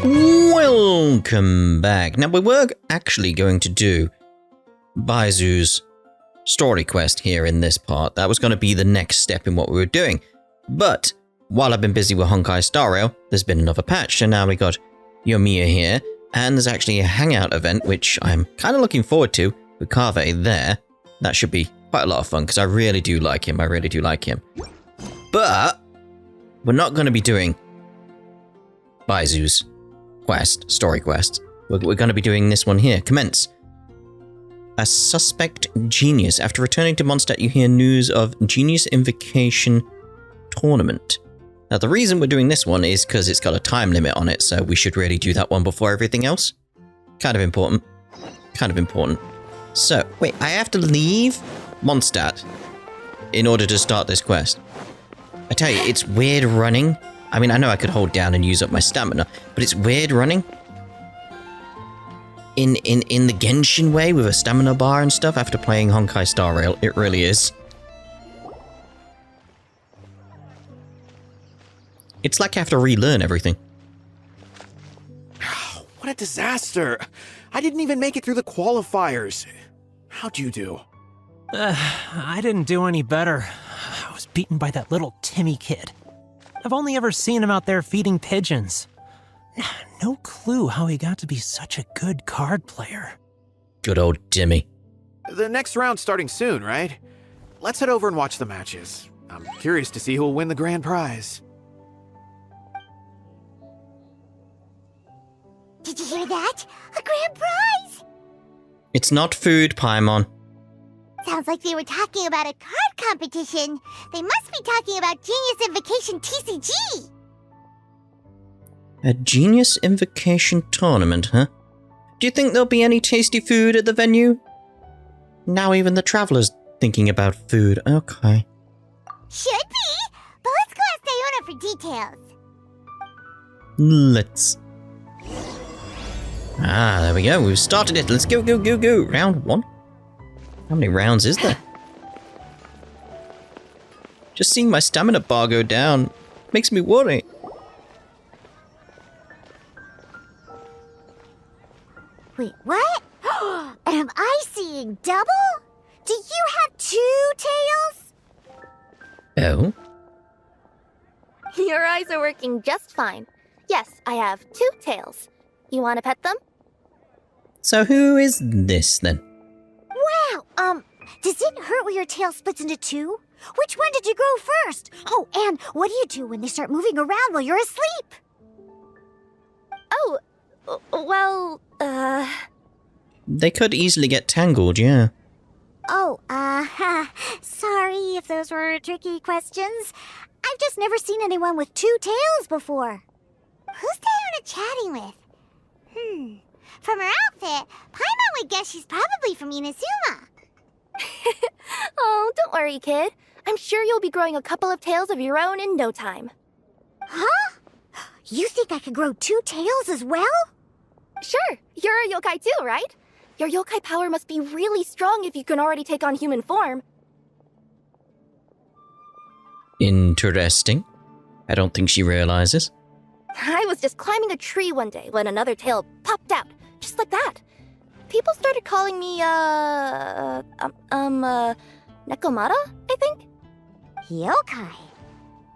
Welcome back. Now, we were actually going to do Baizu's story quest here in this part. That was going to be the next step in what we were doing. But while I've been busy with Honkai Star Rail, there's been another patch, and now we got Yoimiya here, and there's actually a hangout event, which I'm kind of looking forward to, with Kaveh there. That should be quite a lot of fun, because I really do like him. But we're not going to be doing Baizu's story quest. We're going to be doing this one here. Commence. A suspect genius. After returning to Mondstadt, you hear news of Genius Invocation tournament. Now, the reason we're doing this one is because it's got a time limit on it, so we should really do that one before everything else. Kind of important. So, wait, I have to leave Mondstadt in order to start this quest. I tell you, it's weird running. I mean, I know I could hold down and use up my stamina, but it's weird running in the Genshin way with a stamina bar and stuff after playing Honkai Star Rail. It really is. It's like I have to relearn everything. What a disaster! I didn't even make it through the qualifiers. How'd you do? I didn't do any better. I was beaten by that little Timmy kid. I've only ever seen him out there feeding pigeons. No clue how he got to be such a good card player. Good old Timmy. The next round's starting soon, right? Let's head over and watch the matches. I'm curious to see who will win the grand prize. Did you hear that? A grand prize! It's not food, Paimon. Sounds like they were talking about a card competition. They must be talking about Genius Invocation TCG. A Genius Invocation tournament, huh? Do you think there'll be any tasty food at the venue? Now even the traveler's thinking about food. Okay. Should be, but let's go ask Diona for details. Let's. There we go. We've started it. Let's go. Round 1. How many rounds is there? Just seeing my stamina bar go down makes me worry. Wait, what? Am I seeing double? Do you have 2 tails? Oh? Your eyes are working just fine. Yes, I have 2 tails. You want to pet them? So who is this then? Wow, does it hurt when your tail splits into 2? Which one did you grow first? Oh, and what do you do when they start moving around while you're asleep? Oh, well, They could easily get tangled, yeah. Oh, sorry if those were tricky questions. I've just never seen anyone with 2 tails before. Who's Diona chatting with? From her outfit, Paimon would guess she's probably from Inazuma. Oh, don't worry, kid. I'm sure you'll be growing a couple of tails of your own in no time. Huh? You think I could grow 2 tails as well? Sure, you're a yokai too, right? Your yokai power must be really strong if you can already take on human form. Interesting. I don't think she realizes. I was just climbing a tree one day when another tail popped out, just like that. People started calling me, Nekomata, I think? Yokai?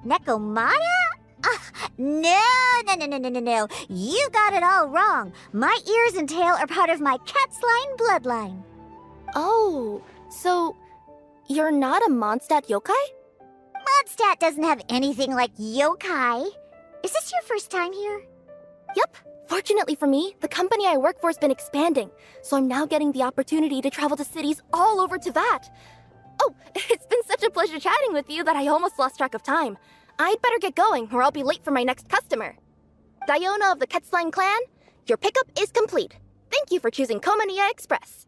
Nekomata? No. You got it all wrong. My ears and tail are part of my cat's line bloodline. Oh, so you're not a Mondstadt yokai? Mondstadt doesn't have anything like yokai. Is this your first time here? Yep. Fortunately for me, the company I work for has been expanding, so I'm now getting the opportunity to travel to cities all over Teyvat. Oh, it's been such a pleasure chatting with you that I almost lost track of time. I'd better get going, or I'll be late for my next customer. Diona of the Quetzline clan, your pickup is complete. Thank you for choosing Komaniya Express.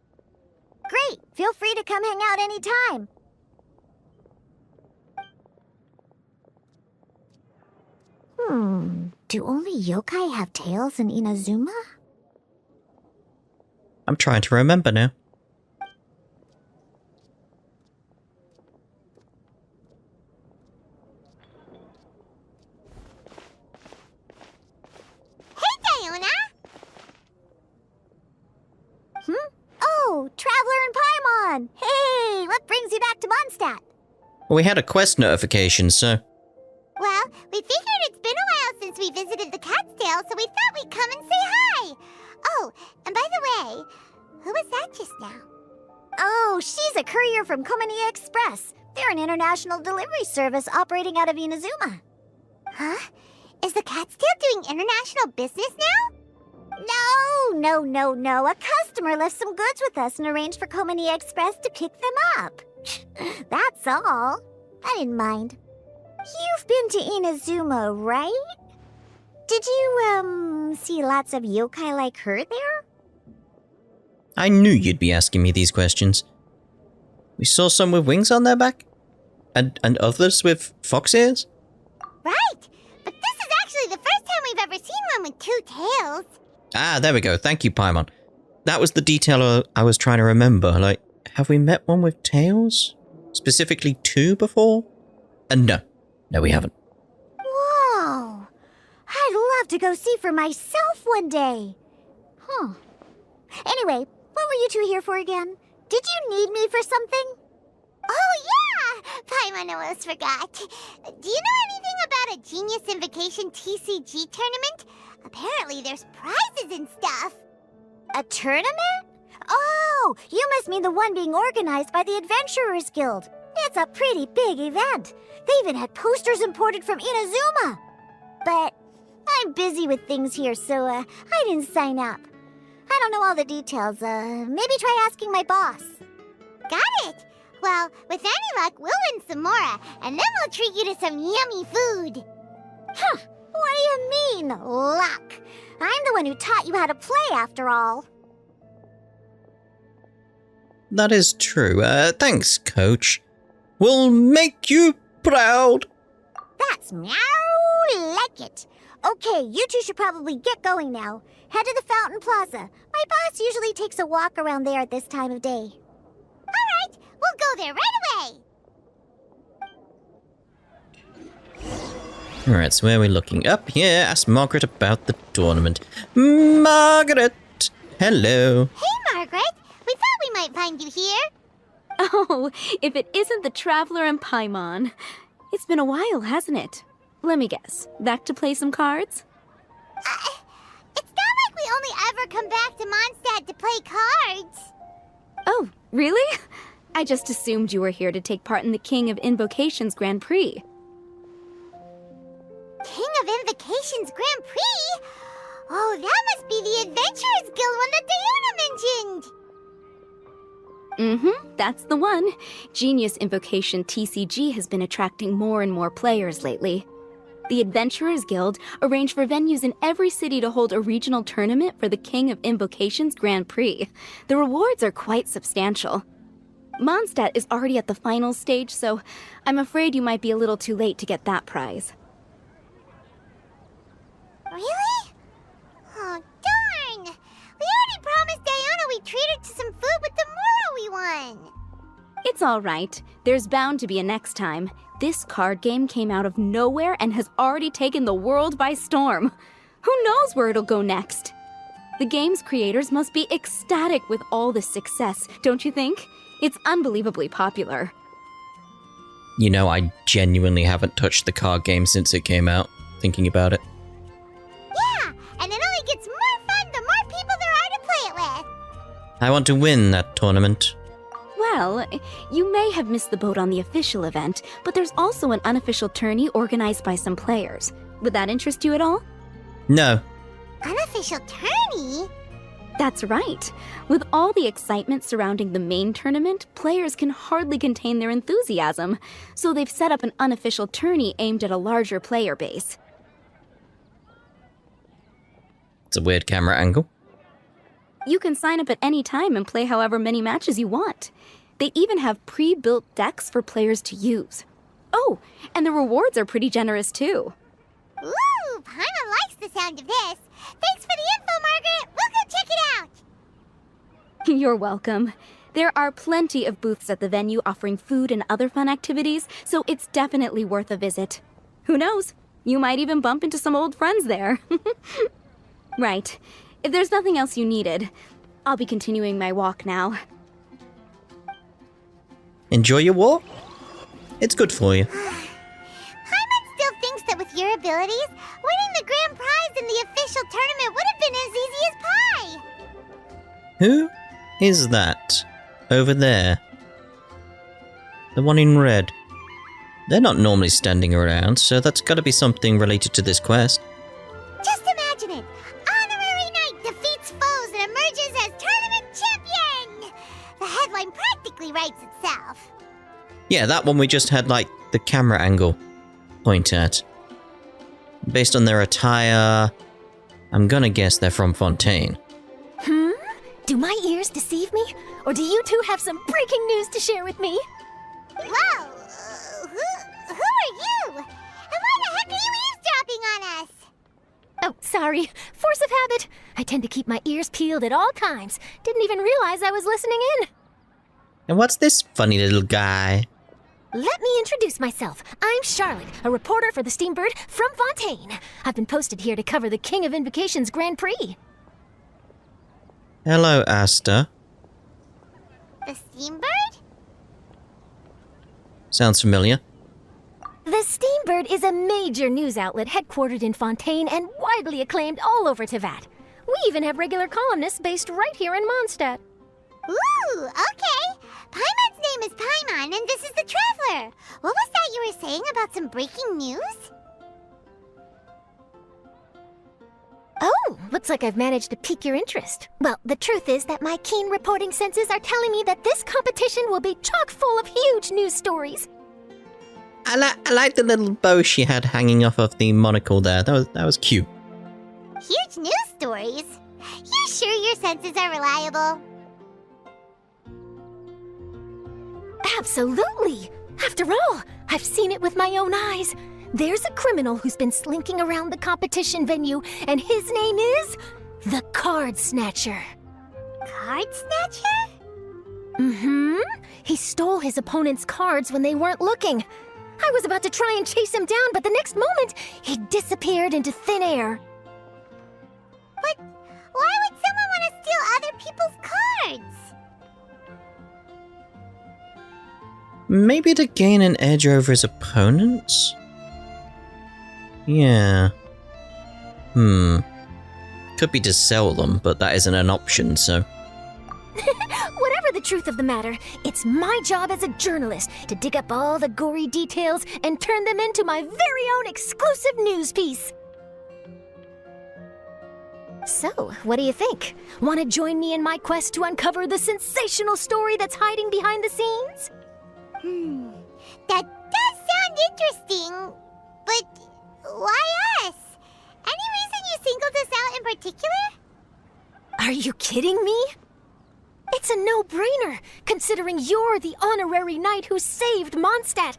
Great. Feel free to come hang out anytime. Do only yokai have tails in Inazuma? I'm trying to remember now. Hey, Diona! Paimon! Hey, what brings you back to Mondstadt? Well, we had a quest notification, so... Well, we figured it's been a while since we visited the Cat's Tail, so we thought we'd come and say hi. Oh, and by the way, who was that just now? Oh, she's a courier from Komani Express. They're an international delivery service operating out of Inazuma. Huh? Is the Cat's Tail doing international business now? No. A customer left some goods with us and arranged for Komani Express to pick them up. That's all. I didn't mind. You've been to Inazuma, right? Did you, see lots of yokai like her there? I knew you'd be asking me these questions. We saw some with wings on their back? And others with fox ears? Right! But this is actually the first time we've ever seen one with two tails. Ah, there we go. Thank you, Paimon. That was the detail I was trying to remember. Like, have we met one with tails? Specifically two before? And no, we haven't. Whoa! I'd love to go see for myself one day. Huh. Anyway, what were you two here for again? Did you need me for something? Oh, yeah! Paimon almost forgot. Do you know anything about a Genius Invocation TCG tournament? Apparently there's prizes and stuff. A tournament? Oh, you must mean the one being organized by the Adventurers Guild. It's a pretty big event. They even had posters imported from Inazuma. But I'm busy with things here, so I didn't sign up. I don't know all the details. Maybe try asking my boss. Got it. Well, with any luck, we'll win some more, and then we'll treat you to some yummy food. Huh. What do you mean, luck? I'm the one who taught you how to play, after all. That is true. Thanks, Coach. We'll make you proud. That's meow like it. Okay, you two should probably get going now. Head to the Fountain Plaza. My boss usually takes a walk around there at this time of day. All right, we'll go there right away. Alright, so where are we looking? Up here, ask Margaret about the tournament. Margaret! Hello. Hey, Margaret. We thought we might find you here. Oh, if it isn't the Traveler and Paimon. It's been a while, hasn't it? Let me guess. Back to play some cards? It's not like we only ever come back to Mondstadt to play cards. Oh, really? I just assumed you were here to take part in the King of Invocation's Grand Prix. King of Invocation's Grand Prix? Oh, that must be the Adventurers Guild one that Diana mentioned. That's the one. Genius Invocation TCG has been attracting more and more players lately. The Adventurers Guild arranged for venues in every city to hold a regional tournament for the King of Invocation's Grand Prix. The rewards are quite substantial. Mondstadt is already at the final stage, so I'm afraid you might be a little too late to get that prize. Really? Oh, darn! We already promised Diana we'd treat her to some food with the Moro we won. It's all right. There's bound to be a next time. This card game came out of nowhere and has already taken the world by storm. Who knows where it'll go next? The game's creators must be ecstatic with all this success, don't you think? It's unbelievably popular. You know, I genuinely haven't touched the card game since it came out, thinking about it. Yeah, and it only gets more fun the more people there are to play it with. I want to win that tournament. Well, you may have missed the boat on the official event, but there's also an unofficial tourney organized by some players. Would that interest you at all? No. Unofficial tourney? That's right. With all the excitement surrounding the main tournament, players can hardly contain their enthusiasm, so they've set up an unofficial tourney aimed at a larger player base. It's a weird camera angle. You can sign up at any time and play however many matches you want. They even have pre-built decks for players to use. Oh, and the rewards are pretty generous too. Ooh, Paimon likes the sound of this. Thanks for the info, Margaret. We'll go check it out. You're welcome. There are plenty of booths at the venue offering food and other fun activities, so it's definitely worth a visit. Who knows? You might even bump into some old friends there. Right. If there's nothing else you needed, I'll be continuing my walk now. Enjoy your war. It's good for you. Paimon still thinks that with your abilities, winning the grand prize in the official tournament would have been as easy as pie. Who is that over there? The one in red. They're not normally standing around, so that's got to be something related to this quest. Just imagine it. Honorary Knight defeats foes and emerges as tournament champion. The headline practically writes itself. Yeah, that one we just had, like, the camera angle point at. Based on their attire, I'm gonna guess they're from Fontaine. Do my ears deceive me? Or do you two have some breaking news to share with me? Whoa! Who are you? And why the heck are you eavesdropping on us? Oh, sorry. Force of habit. I tend to keep my ears peeled at all times. Didn't even realize I was listening in. And what's this funny little guy? Let me introduce myself. I'm Charlotte, a reporter for the Steambird from Fontaine. I've been posted here to cover the King of Invocation's Grand Prix. Hello, Asta. The Steambird? Sounds familiar. The Steambird is a major news outlet headquartered in Fontaine and widely acclaimed all over Teyvat. We even have regular columnists based right here in Mondstadt. Ooh, okay. Paimon's name is Paimon, and this is the Traveler. What was that you were saying about some breaking news? Oh, looks like I've managed to pique your interest. Well, the truth is that my keen reporting senses are telling me that this competition will be chock full of huge news stories. I like the little bow she had hanging off of the monocle there. That was cute. Huge news stories? You sure your senses are reliable? Absolutely! After all, I've seen it with my own eyes. There's a criminal who's been slinking around the competition venue, and his name is the Card Snatcher. Card Snatcher? Mm-hmm. He stole his opponent's cards when they weren't looking. I was about to try and chase him down, but the next moment, he disappeared into thin air. But why would someone want to steal other people's cards? Maybe to gain an edge over his opponents? Yeah. Could be to sell them, but that isn't an option, so... Whatever the truth of the matter, it's my job as a journalist to dig up all the gory details and turn them into my very own exclusive news piece. So, what do you think? Want to join me in my quest to uncover the sensational story that's hiding behind the scenes? That does sound interesting, but why us? Any reason you singled us out in particular? Are you kidding me? It's a no-brainer, considering you're the honorary knight who saved Mondstadt,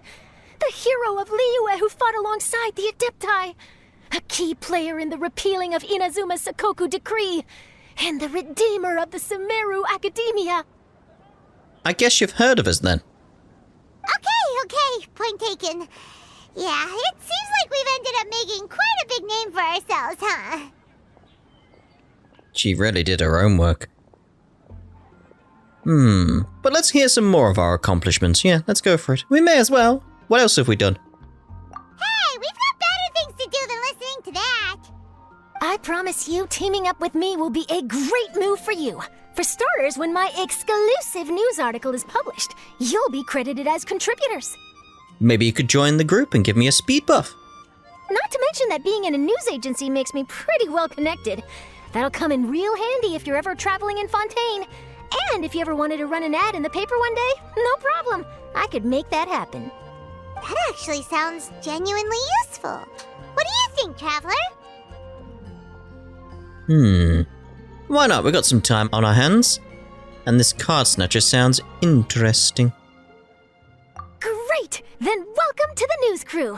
the hero of Liyue who fought alongside the Adepti, a key player in the repealing of Inazuma's Sakoku decree, and the redeemer of the Sumeru Academia. I guess you've heard of us then. Okay, point taken. Yeah, it seems like we've ended up making quite a big name for ourselves, huh? She really did her own work. But let's hear some more of our accomplishments. Yeah, let's go for it. We may as well. What else have we done? Hey, we've got better things to do than listening to that. I promise you, teaming up with me will be a great move for you. For starters, when my exclusive news article is published, you'll be credited as contributors. Maybe you could join the group and give me a speed buff. Not to mention that being in a news agency makes me pretty well connected. That'll come in real handy if you're ever traveling in Fontaine. And if you ever wanted to run an ad in the paper one day, no problem. I could make that happen. That actually sounds genuinely useful. What do you think, Traveler? Why not? We've got some time on our hands. And this Card Snatcher sounds interesting. Great! Then welcome to the news crew.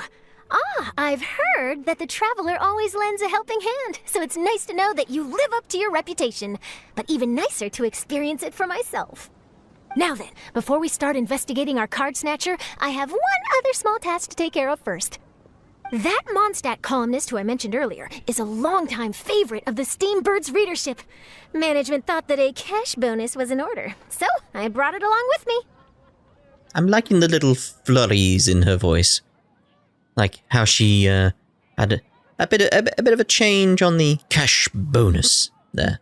I've heard that the Traveler always lends a helping hand, so it's nice to know that you live up to your reputation, but even nicer to experience it for myself. Now then, before we start investigating our Card Snatcher, I have one other small task to take care of first. That Mondstadt columnist who I mentioned earlier is a longtime favorite of the Steambird's readership. Management thought that a cash bonus was in order, so I brought it along with me. I'm liking the little flurries in her voice. Like how she had a bit of a change on the cash bonus there.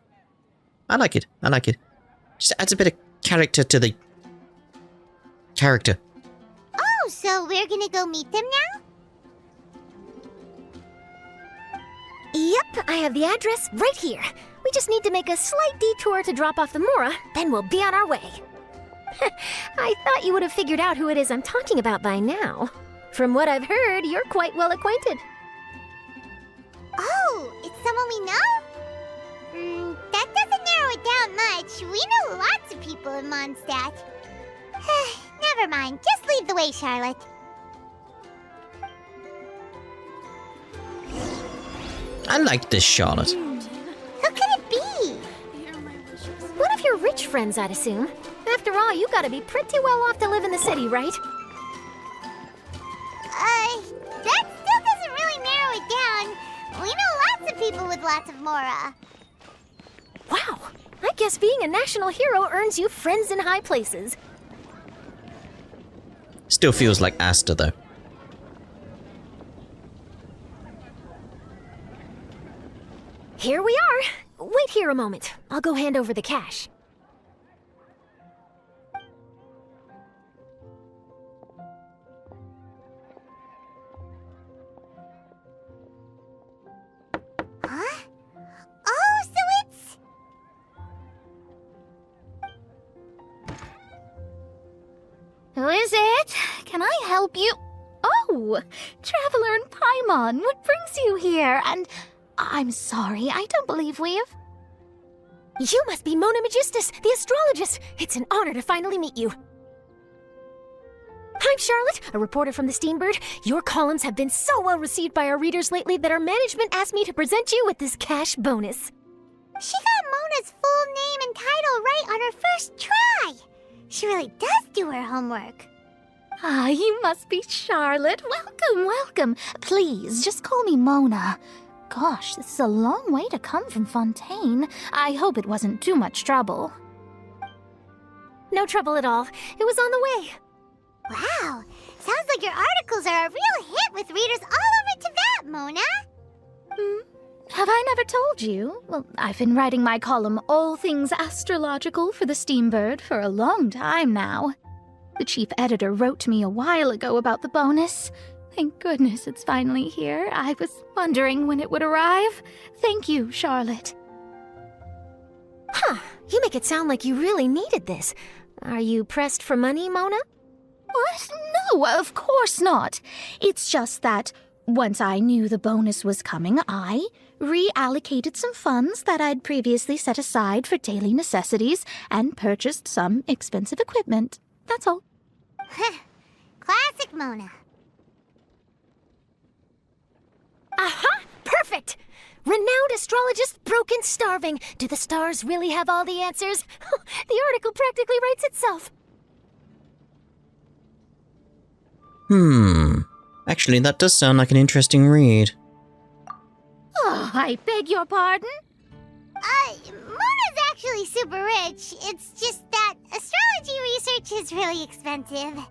I like it. Just adds a bit of character to the character. Oh, so we're gonna go meet them now? Yep, I have the address right here. We just need to make a slight detour to drop off the Mora, then we'll be on our way. I thought you would have figured out who it is I'm talking about by now. From what I've heard, you're quite well acquainted. Oh, it's someone we know? That doesn't narrow it down much. We know lots of people in Mondstadt. Never mind, just lead the way, Charlotte. I like this Charlotte. Who could it be? One of your rich friends, I'd assume. After all, you gotta be pretty well off to live in the city, right? That still doesn't really narrow it down. We know lots of people with lots of Mora. Wow, I guess being a national hero earns you friends in high places. Still feels like Asta, though. Here we are. Wait here a moment. I'll go hand over the cash. Huh? Oh, so it's... Who is it? Can I help you? Oh, Traveler and Paimon, what brings you here? And I'm sorry, I don't believe we've... You must be Mona Magistus, the astrologist. It's an honor to finally meet you. I'm Charlotte, a reporter from the Steambird. Your columns have been so well received by our readers lately that our management asked me to present you with this cash bonus. She got Mona's full name and title right on her first try. She really does do her homework. Ah, you must be Charlotte. Welcome, welcome. Please, just call me Mona. Gosh, this is a long way to come from Fontaine. I hope it wasn't too much trouble. No trouble at all. It was on the way. Wow, sounds like your articles are a real hit with readers all over Teyvat, Mona. Have I never told you? Well, I've been writing my column All Things Astrological for the Steambird for a long time now. The chief editor wrote to me a while ago about the bonus. Thank goodness it's finally here. I was wondering when it would arrive. Thank you, Charlotte. Huh, you make it sound like you really needed this. Are you pressed for money, Mona? What? No, of course not. It's just that once I knew the bonus was coming, I reallocated some funds that I'd previously set aside for daily necessities and purchased some expensive equipment. That's all. Classic Mona. Aha! Perfect! Renowned astrologist Broken Starving. Do the stars really have all the answers? The article practically writes itself. Actually, that does sound like an interesting read. Oh, I beg your pardon? Mona's actually super rich. It's just that astrology research is really expensive.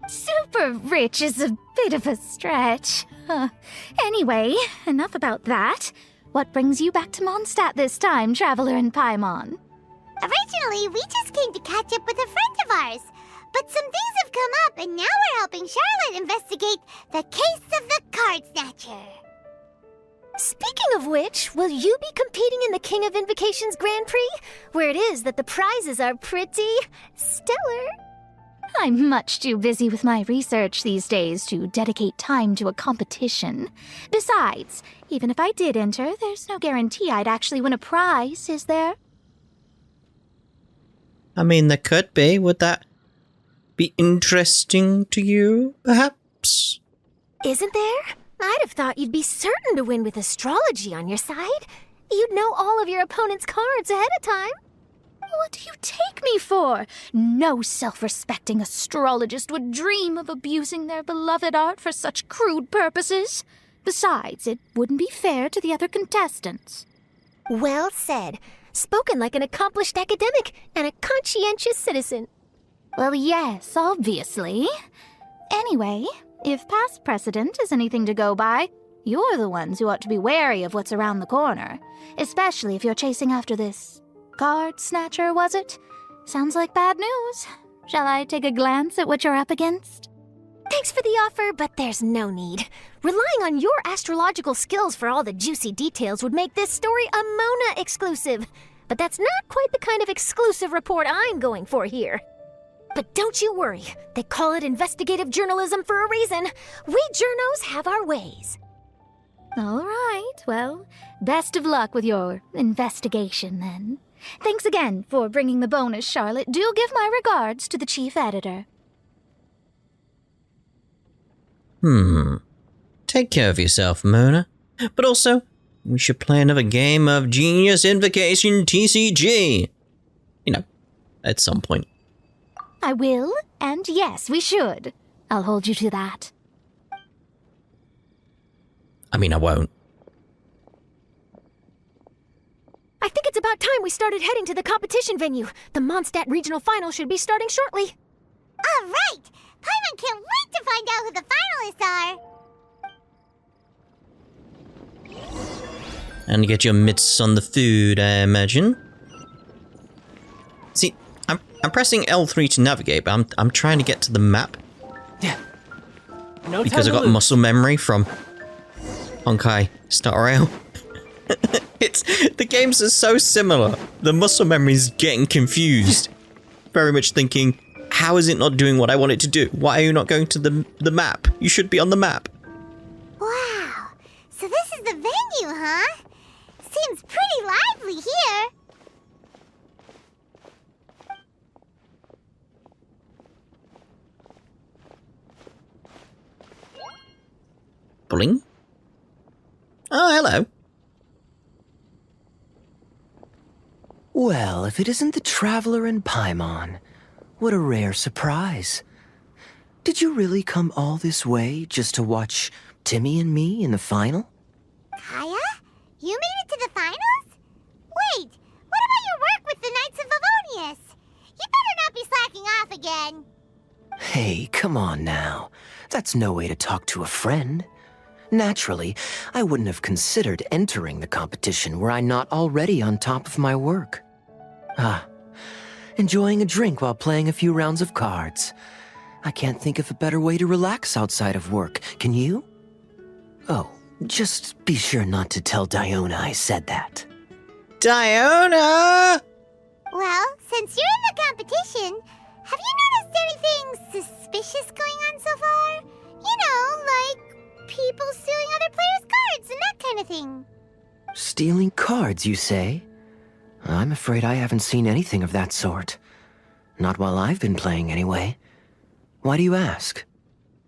Super rich is a bit of a stretch. Anyway, enough about that. What brings you back to Mondstadt this time, Traveler and Paimon? Originally, we just came to catch up with a friend of ours. But some things have come up, and now we're helping Charlotte investigate the case of the Card Snatcher. Speaking of which, will you be competing in the King of Invocation's Grand Prix? Where it is that the prizes are pretty stellar. I'm much too busy with my research these days to dedicate time to a competition. Besides, even if I did enter, there's no guarantee I'd actually win a prize, is there? I mean, there could be. Would that be interesting to you, perhaps? Isn't there? I'd have thought you'd be certain to win with astrology on your side. You'd know all of your opponent's cards ahead of time. What do you take me for? No self-respecting astrologist would dream of abusing their beloved art for such crude purposes. Besides, it wouldn't be fair to the other contestants. Well said. Spoken like an accomplished academic and a conscientious citizen. Well, yes, obviously. Anyway, if past precedent is anything to go by, you're the ones who ought to be wary of what's around the corner. Especially if you're chasing after this Card Snatcher, was it? Sounds like bad news. Shall I take a glance at what you're up against? Thanks for the offer, but there's no need. Relying on your astrological skills for all the juicy details would make this story a Mona exclusive. But that's not quite the kind of exclusive report I'm going for here. But don't you worry. They call it investigative journalism for a reason. We journos have our ways. All right, well, best of luck with your investigation then. Thanks again for bringing the bonus, Charlotte. Do give my regards to the chief editor. Take care of yourself, Mona. But also, we should play another game of Genius Invokation TCG. You know, at some point. I will, and yes, we should. I'll hold you to that. I mean, I won't. I think it's about time we started heading to the competition venue. The Mondstadt Regional Final should be starting shortly. All right! Paimon can't wait to find out who the finalists are! And get your mitts on the food, I imagine. See, I'm pressing L3 to navigate, but I'm trying to get to the map. Yeah. No Because I time to got lose. muscle memory from Honkai Star Rail. The games are so similar. The muscle memory's getting confused. Very much thinking, how is it not doing what I want it to do? Why are you not going to the map? You should be on the map. Wow! So this is the venue, huh? Seems pretty lively here. Bling? Oh, hello. Well, if it isn't the Traveler and Paimon, what a rare surprise. Did you really come all this way just to watch Timmy and me in the final? Kaeya? You made it to the finals? Wait, what about your work with the Knights of Favonius? You better not be slacking off again. Hey, come on now. That's no way to talk to a friend. Naturally, I wouldn't have considered entering the competition were I not already on top of my work. Enjoying a drink while playing a few rounds of cards. I can't think of a better way to relax outside of work, can you? Oh, just be sure not to tell Diona I said that. Diona! Well, since you're in the competition, have you noticed anything suspicious going on so far? You know, like people stealing other players' cards and that kind of thing. Stealing cards, you say? I'm afraid I haven't seen anything of that sort. Not while I've been playing, anyway. Why do you ask?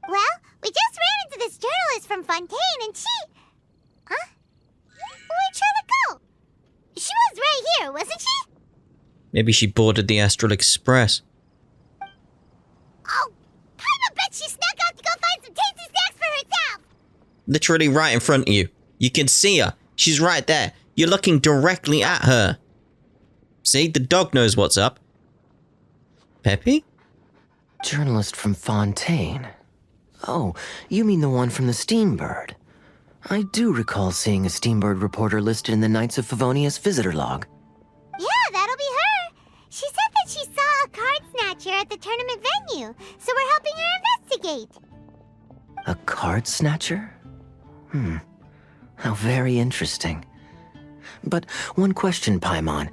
Well, we just ran into this journalist from Fontaine and she... Huh? Where'd Charlotte go? She was right here, wasn't she? Maybe she boarded the Astral Express. Oh, I bet she snuck out to go find some tasty snacks for herself. Literally right in front of you. You can see her. She's right there. You're looking directly at her. See, the dog knows what's up. Peppy? Journalist from Fontaine. Oh, you mean the one from the Steambird. I do recall seeing a Steambird reporter listed in the Knights of Favonius visitor log. Yeah, that'll be her. She said that she saw a card snatcher at the tournament venue, so we're helping her investigate. A card snatcher? How very interesting. But one question, Paimon.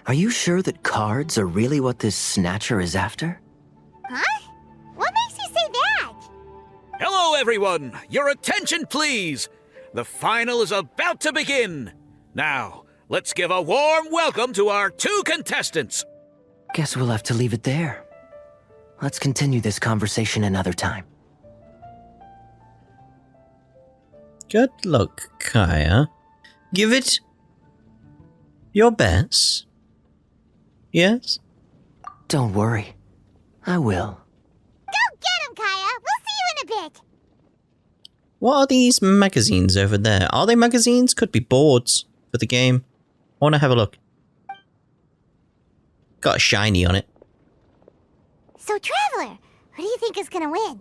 Are you sure that cards are really what this snatcher is after? Huh? What makes you say that? Hello, everyone! Your attention, please! The final is about to begin! Now, let's give a warm welcome to our two contestants! Guess we'll have to leave it there. Let's continue this conversation another time. Good luck, Kaeya. Give it your best. Yes? Don't worry. I will. Go get him, Kaeya! We'll see you in a bit! What are these magazines over there? Are they magazines? Could be boards for the game. I want to have a look. Got a shiny on it. So, Traveler, who do you think is gonna win?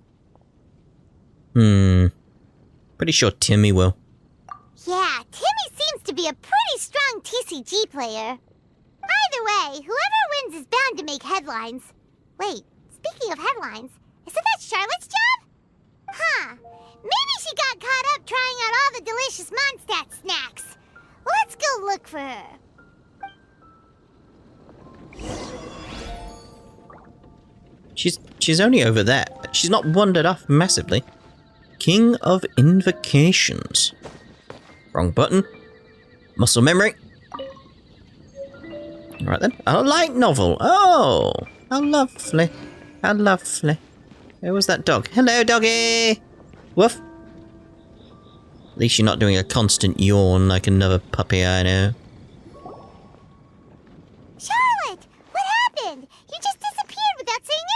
Pretty sure Timmy will. Yeah, Timmy seems to be a pretty strong TCG player. Either way, whoever wins is bound to make headlines. Wait, speaking of headlines, isn't that Charlotte's job? Huh. Maybe she got caught up trying out all the delicious Mondstadt snacks. Let's go look for her. She's only over there. She's not wandered off massively. King of Invocations. Wrong button. Muscle memory. Right then. A light novel. Oh, how lovely. How lovely. Where was that dog? Hello, doggy. Woof. At least you're not doing a constant yawn like another puppy I know. Charlotte, what happened? You just disappeared without saying anything.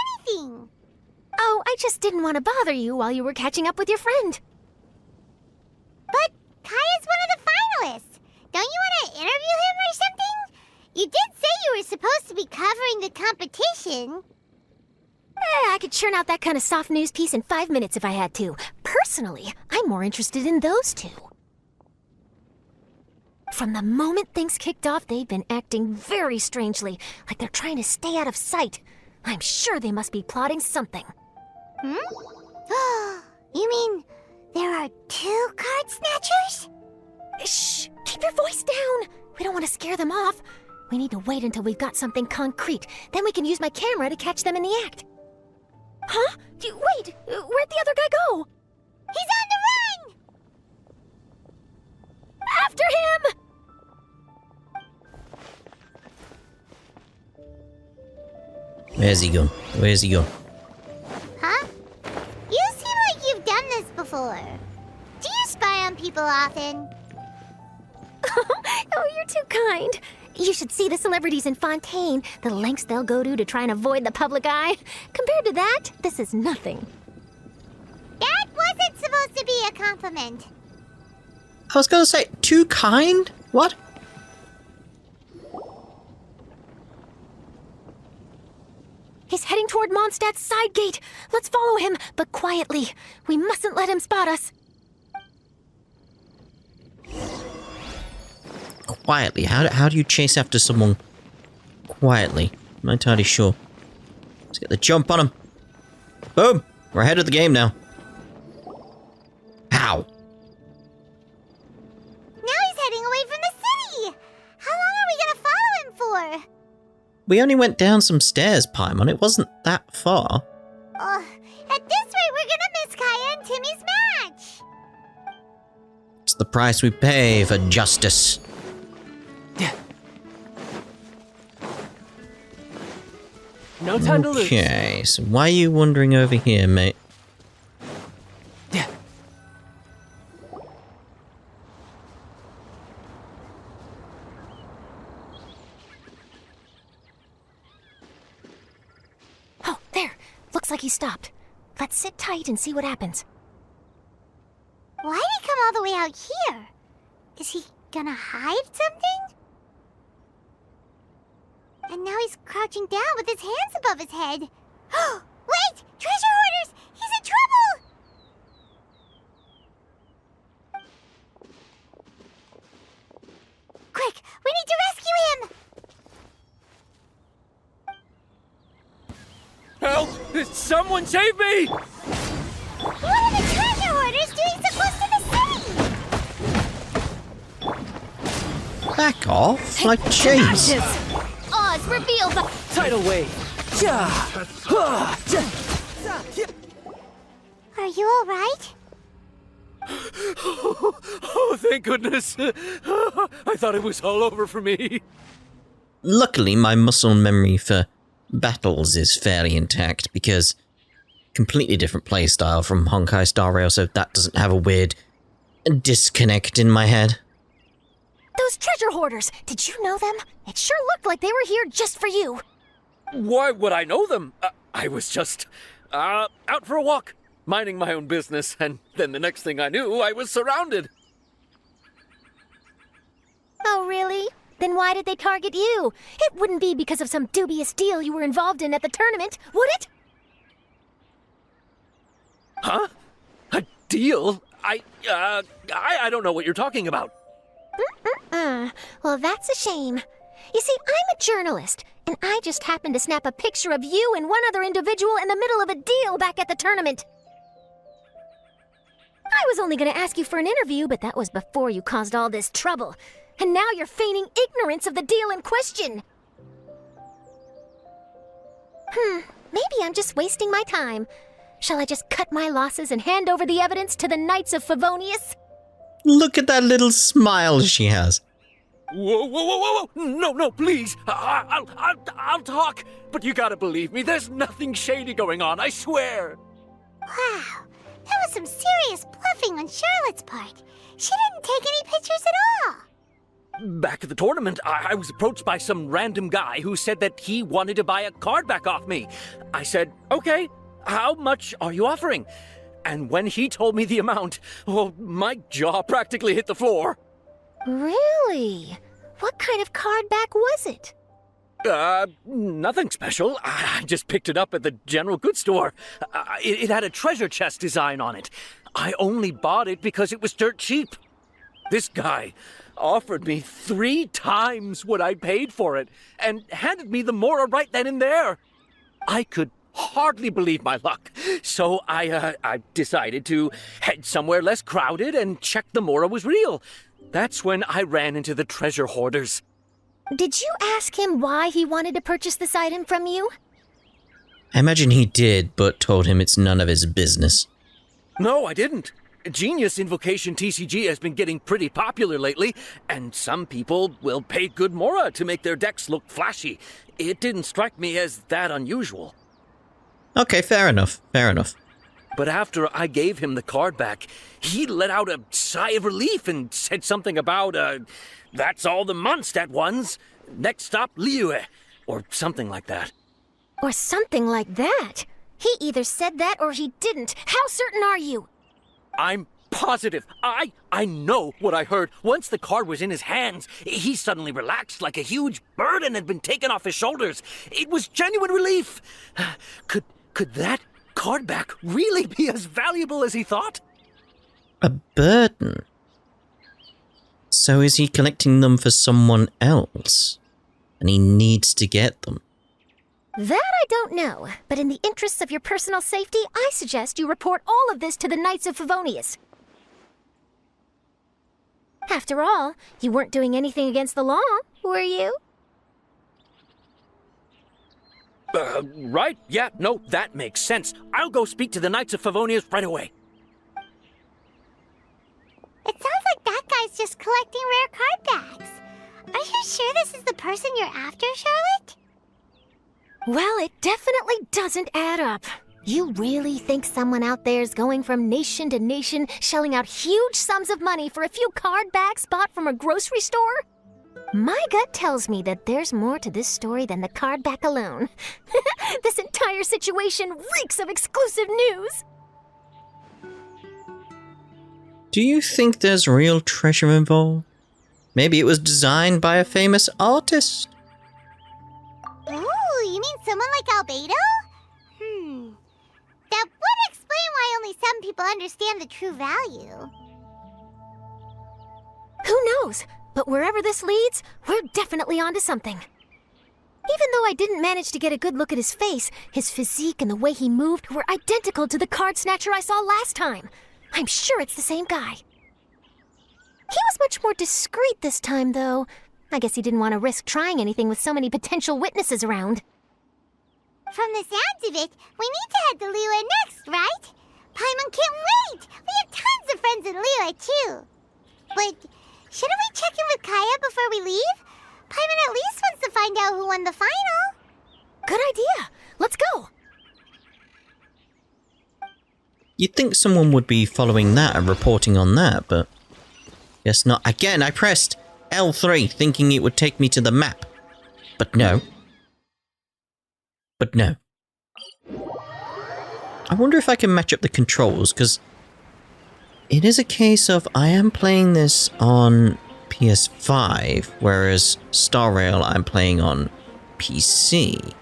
Oh, I just didn't want to bother you while you were catching up with your friend. But Kaeya's one of the finalists. Don't you want to interview him or something? You did say you were supposed to be covering the competition. I could churn out that kind of soft news piece in 5 minutes if I had to. Personally, I'm more interested in those two. From the moment things kicked off, they've been acting very strangely, like they're trying to stay out of sight. I'm sure they must be plotting something. You mean there are 2 Card Snatchers? Shh! Keep your voice down! We don't want to scare them off. We need to wait until we've got something concrete. Then we can use my camera to catch them in the act. Huh? Wait! Where'd the other guy go? He's on the run! After him! Where's he gone? Where's he gone? Huh? You seem like you've done this before. Do you spy on people often? Oh, you're too kind. You should see the celebrities in Fontaine, the lengths they'll go to try and avoid the public eye. Compared to that, this is nothing. That wasn't supposed to be a compliment. I was going to say, too kind? What? He's heading toward Mondstadt's side gate. Let's follow him, but quietly. We mustn't let him spot us. Quietly? How do you chase after someone quietly? I'm not entirely sure. Let's get the jump on him. Boom! We're ahead of the game now. How? Now he's heading away from the city! How long are we gonna follow him for? We only went down some stairs, Paimon. It wasn't that far. At this rate, we're gonna miss Kaeya and Timmy's match! It's the price we pay for justice. No time to lose. Okay, so why are you wandering over here, mate? Oh, there. Looks like he stopped. Let's sit tight and see what happens. Why'd he come all the way out here? Is he gonna hide something? And now he's crouching down with his hands above his head. Wait! Treasure hoarders! He's in trouble! Quick! We need to rescue him! Help! Someone save me! What are the treasure hoarders doing so close to the city? Back off, like cheese. Oz, reveal the Tidal wave! Are you alright? Oh, thank goodness! I thought it was all over for me. Luckily, my muscle memory for battles is fairly intact because completely different playstyle from Honkai Star Rail, so that doesn't have a weird disconnect in my head. Those treasure hoarders, did you know them? It sure looked like they were here just for you. Why would I know them? I was just out for a walk, minding my own business, and then the next thing I knew, I was surrounded. Oh, really? Then why did they target you? It wouldn't be because of some dubious deal you were involved in at the tournament, would it? Huh? A deal? I don't know what you're talking about. Well, that's a shame. You see, I'm a journalist, and I just happened to snap a picture of you and one other individual in the middle of a deal back at the tournament. I was only going to ask you for an interview, but that was before you caused all this trouble. And now you're feigning ignorance of the deal in question. Maybe I'm just wasting my time. Shall I just cut my losses and hand over the evidence to the Knights of Favonius? Look at that little smile she has. Whoa. No, please. I'll talk. But you gotta believe me, there's nothing shady going on, I swear. Wow, that was some serious bluffing on Charlotte's part. She didn't take any pictures at all. Back at the tournament, I was approached by some random guy who said that he wanted to buy a card back off me. I said, okay, how much are you offering? And when he told me the amount, my jaw practically hit the floor. Really? What kind of card back was it? Nothing special. I just picked it up at the general goods store. It had a treasure chest design on it. I only bought it because it was dirt cheap. This guy offered me 3 times what I paid for it and handed me the Mora right then and there. I could hardly believe my luck, so I decided to head somewhere less crowded and check the Mora was real. That's when I ran into the treasure hoarders. Did you ask him why he wanted to purchase this item from you? I imagine he did, but told him it's none of his business. No, I didn't. Genius Invocation TCG has been getting pretty popular lately, and some people will pay good Mora to make their decks look flashy. It didn't strike me as that unusual. Okay, fair enough. But after I gave him the card back, he let out a sigh of relief and said something about, that's all the Mondstadt ones. Next stop, Liyue, or something like that. Or something like that? He either said that or he didn't. How certain are you? I'm positive. I know what I heard. Once the card was in his hands, he suddenly relaxed like a huge burden had been taken off his shoulders. It was genuine relief. Could that card back really be as valuable as he thought? A burden? So is he collecting them for someone else? And he needs to get them? That I don't know, but in the interests of your personal safety, I suggest you report all of this to the Knights of Favonius. After all, you weren't doing anything against the law, were you? Right? Yeah, no, that makes sense. I'll go speak to the Knights of Favonius right away. It sounds like that guy's just collecting rare card backs. Are you sure this is the person you're after, Charlotte? Well, it definitely doesn't add up. You really think someone out there's going from nation to nation, shelling out huge sums of money for a few card backs bought from a grocery store? My gut tells me that there's more to this story than the card back alone. This entire situation reeks of exclusive news. Do you think there's real treasure involved? Maybe it was designed by a famous artist? Ooh, you mean someone like Albedo? That would explain why only some people understand the true value. Who knows? But wherever this leads, we're definitely onto something. Even though I didn't manage to get a good look at his face, his physique and the way he moved were identical to the Card Snatcher I saw last time. I'm sure it's the same guy. He was much more discreet this time, though. I guess he didn't want to risk trying anything with so many potential witnesses around. From the sounds of it, we need to head to Liyue next, right? Paimon can't wait! We have tons of friends in Liyue, too. But shouldn't we check in with Kaeya before we leave? Paimon at least wants to find out who won the final. Good idea. Let's go. You'd think someone would be following that and reporting on that, but guess not. Again, I pressed L3 thinking it would take me to the map. But no. I wonder if I can match up the controls, because it is a case of I am playing this on PS5, whereas Star Rail I'm playing on PC. I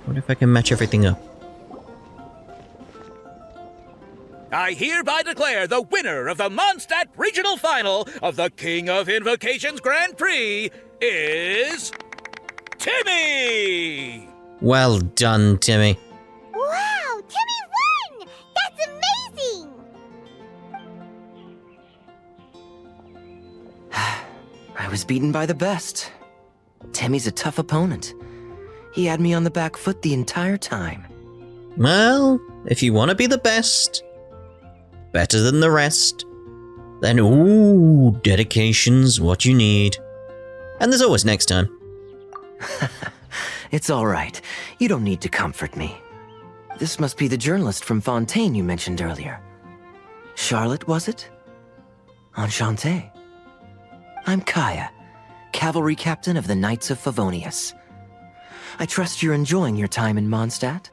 wonder if I can match everything up. I hereby declare the winner of the Mondstadt Regional Final of the King of Invocations Grand Prix is... Timmy! Well done, Timmy. Wow, Timmy won! That's amazing! I was beaten by the best. Timmy's a tough opponent. He had me on the back foot the entire time. Well, if you want to be the best, better than the rest, then ooh, dedication's what you need. And there's always next time. It's all right. You don't need to comfort me. This must be the journalist from Fontaine you mentioned earlier. Charlotte, was it? Enchanté. I'm Kaeya, cavalry captain of the Knights of Favonius. I trust you're enjoying your time in Mondstadt?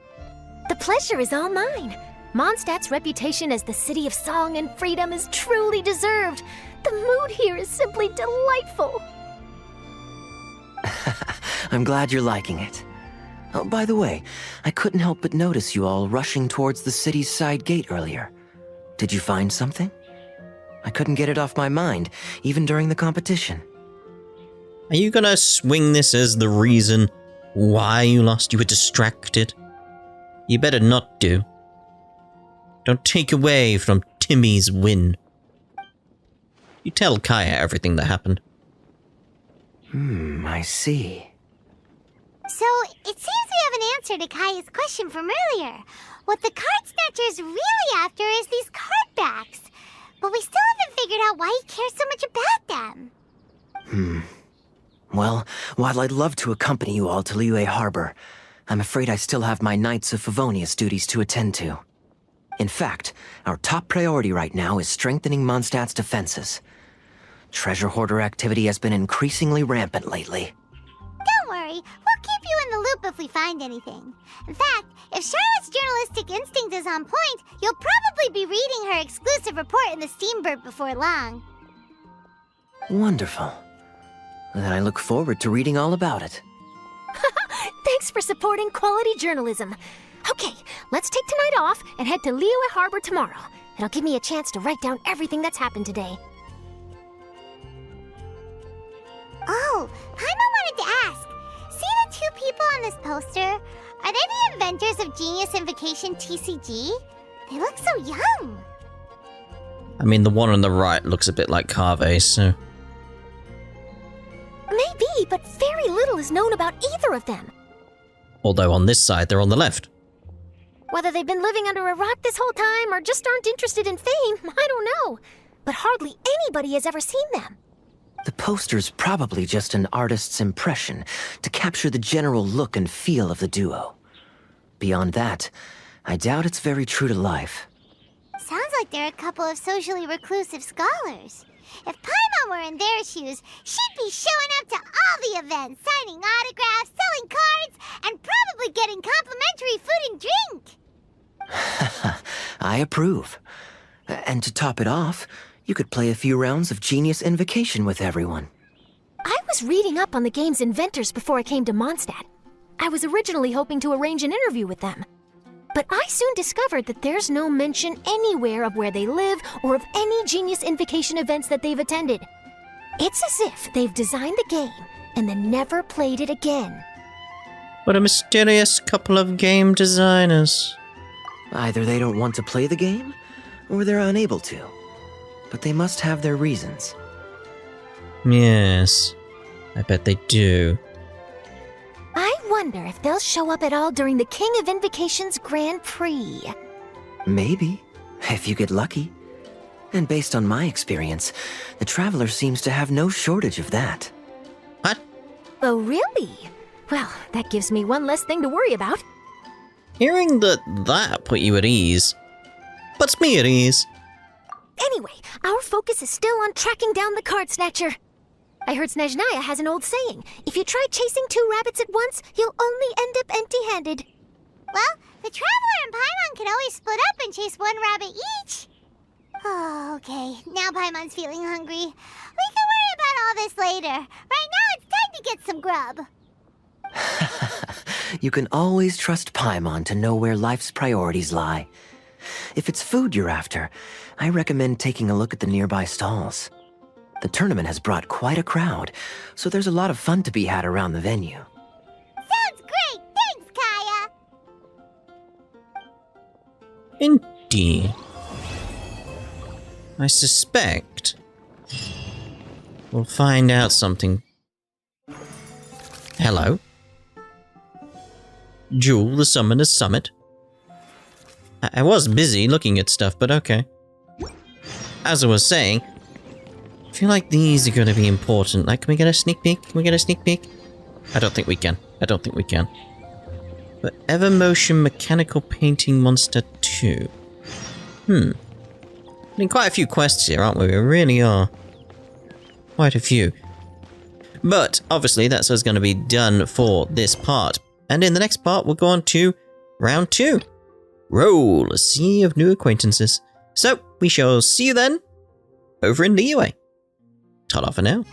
The pleasure is all mine. Mondstadt's reputation as the city of song and freedom is truly deserved. The mood here is simply delightful. I'm glad you're liking it. Oh, by the way, I couldn't help but notice you all rushing towards the city's side gate earlier. Did you find something? I couldn't get it off my mind, even during the competition. Are you gonna swing this as the reason why you lost? You were distracted? You better not do. Don't take away from Timmy's win. You tell Kaeya everything that happened. I see. So, it seems we have an answer to Kaeya's question from earlier. What the Card Snatchers really after is these card backs. But we still haven't figured out why he cares so much about them. Well, while I'd love to accompany you all to Liyue Harbor, I'm afraid I still have my Knights of Favonius duties to attend to. In fact, our top priority right now is strengthening Mondstadt's defenses. Treasure hoarder activity has been increasingly rampant lately. Don't worry, we'll keep you in the loop if we find anything. In fact, if Charlotte's journalistic instinct is on point, you'll probably be reading her exclusive report in the Steambird before long. Wonderful. Then I look forward to reading all about it. Thanks for supporting quality journalism. Okay, let's take tonight off and head to Liyue Harbor tomorrow. It'll give me a chance to write down everything that's happened today. Oh, Paimon wanted to ask. See the two people on this poster? Are they the inventors of Genius Invokation TCG? They look so young. I mean, the one on the right looks a bit like Kaveh, so... Maybe, but very little is known about either of them. Although on this side, they're on the left. Whether they've been living under a rock this whole time or just aren't interested in fame, I don't know. But hardly anybody has ever seen them. The poster's probably just an artist's impression to capture the general look and feel of the duo. Beyond that, I doubt it's very true to life. Sounds like they're a couple of socially reclusive scholars. If Paimon were in their shoes, she'd be showing up to all the events, signing autographs, selling cards, and probably getting complimentary food and drink. I approve. And to top it off, you could play a few rounds of Genius Invocation with everyone. I was reading up on the game's inventors before I came to Mondstadt. I was originally hoping to arrange an interview with them. But I soon discovered that there's no mention anywhere of where they live or of any Genius Invocation events that they've attended. It's as if they've designed the game and then never played it again. What a mysterious couple of game designers. Either they don't want to play the game, or they're unable to. But they must have their reasons. Yes, I bet they do. I wonder if they'll show up at all during the King of Invocation's Grand Prix. Maybe, if you get lucky. And based on my experience, the Traveler seems to have no shortage of that. What? Oh, really? Well, that gives me one less thing to worry about. Hearing that put you at ease puts me at ease. Anyway, our focus is still on tracking down the Card Snatcher. I heard Snezhnaya has an old saying, if you try chasing two rabbits at once, you'll only end up empty-handed. Well, the Traveler and Paimon can always split up and chase one rabbit each. Oh, okay. Now Paimon's feeling hungry. We can worry about all this later. Right now, it's time to get some grub. You can always trust Paimon to know where life's priorities lie. If it's food you're after, I recommend taking a look at the nearby stalls. The tournament has brought quite a crowd, so there's a lot of fun to be had around the venue. Sounds great! Thanks, Kaeya! Indeed. I suspect we'll find out something. Hello? Jewel, the Summoner's Summit? I was busy looking at stuff, but okay. As I was saying, I feel like these are going to be important. Like, can we get a sneak peek? Can we get a sneak peek? I don't think we can. I don't think we can. But Evermotion Mechanical Painting Monster 2. I mean, quite a few quests here, aren't we? We really are. Quite a few. But, obviously, that's what's going to be done for this part. And in the next part, we'll go on to round 2. Roll a sea of new acquaintances. So, we shall see you then over in the UA. Ta-da for now.